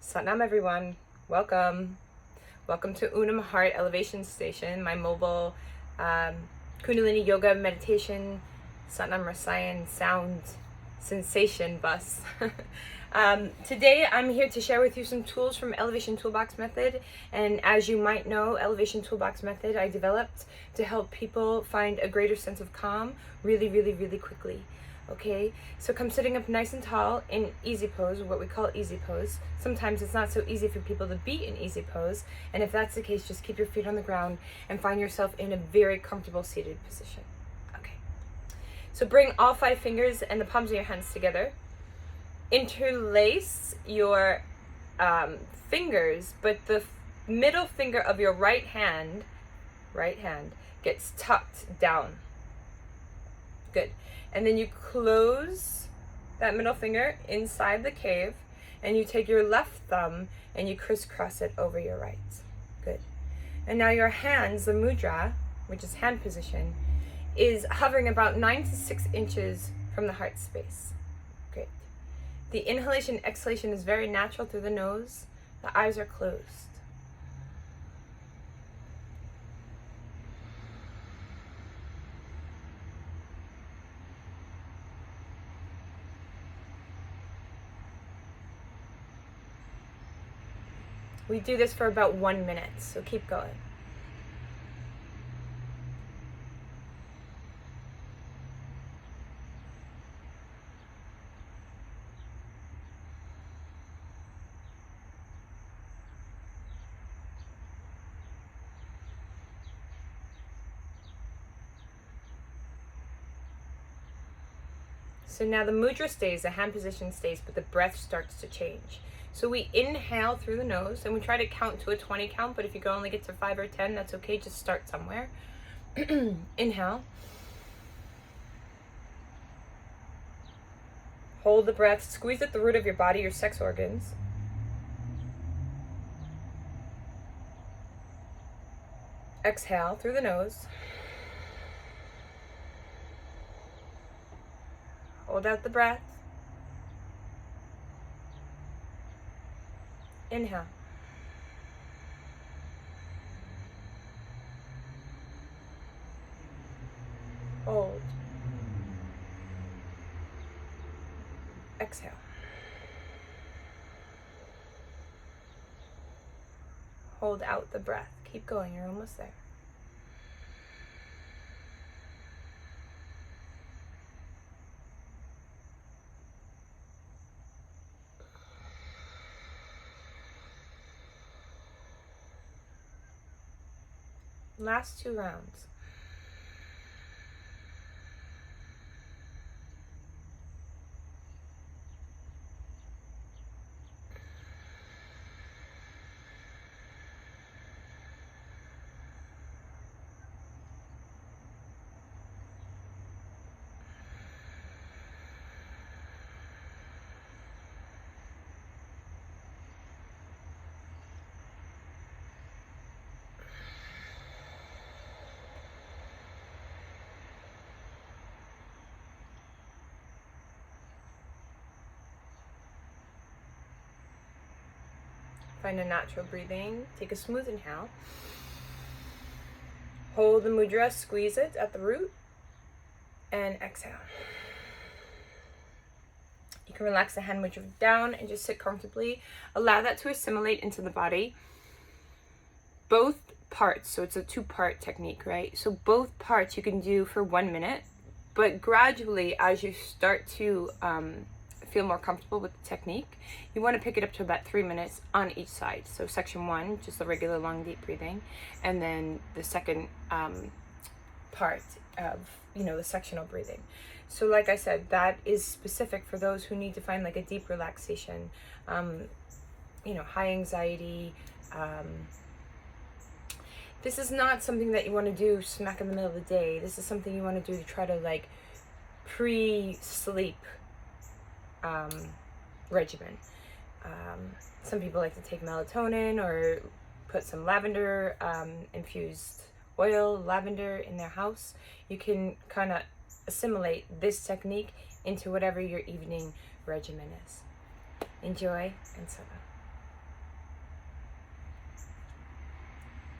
Satnam everyone, welcome. Welcome to Unam Heart Elevation Station, my mobile Kundalini Yoga meditation, Satnam Rasayan sound sensation bus. Today I'm here to share with you some tools from Elevation Toolbox Method, and as you might know, Elevation Toolbox Method I developed to help people find a greater sense of calm really quickly. Okay, so come sitting up nice and tall in easy pose, what we call easy pose. Sometimes it's not so easy for people to be in easy pose, and if that's the case, just keep your feet on the ground and find yourself in a very comfortable seated position. Okay, so bring all 5 fingers and the palms of your hands together. Interlace your fingers, but the middle finger of your right hand gets tucked down. Good. And then you close that middle finger inside the cave, and you take your left thumb and you crisscross it over your right. Good. And now your hands, the mudra, which is hand position, is hovering about 9 to 6 inches from the heart space. Great. The inhalation, exhalation is very natural through the nose. The eyes are closed. We do this for about 1 minute, so keep going. So now the mudra stays, the hand position stays, but the breath starts to change. So we inhale through the nose, and we try to count to a 20 count, but if you can only get to 5 or 10, that's okay, just start somewhere. Inhale. Hold the breath, squeeze at the root of your body, your sex organs. Exhale through the nose. Hold out the breath. Inhale. Hold. Exhale. Hold out the breath. Keep going, you're almost there. Last 2 rounds. Find a natural breathing. Take a smooth inhale. Hold the mudra, squeeze it at the root, and exhale. You can relax the hand mudra down and just sit comfortably. Allow that to assimilate into the body. Both parts, so it's a 2-part technique, right? So both parts you can do for 1 minute, but gradually as you start to feel more comfortable with the technique, you want to pick it up to about 3 minutes on each side. So section 1, just the regular long deep breathing, and then the second part of the sectional breathing. So like I said, that is specific for those who need to find like a deep relaxation, high anxiety. This is not something that you want to do smack in the middle of the day. This is something you want to do to try to like pre-sleep regimen. Some people like to take melatonin or put some lavender infused lavender in their house. You can kind of assimilate this technique into whatever your evening regimen is. Enjoy and so on.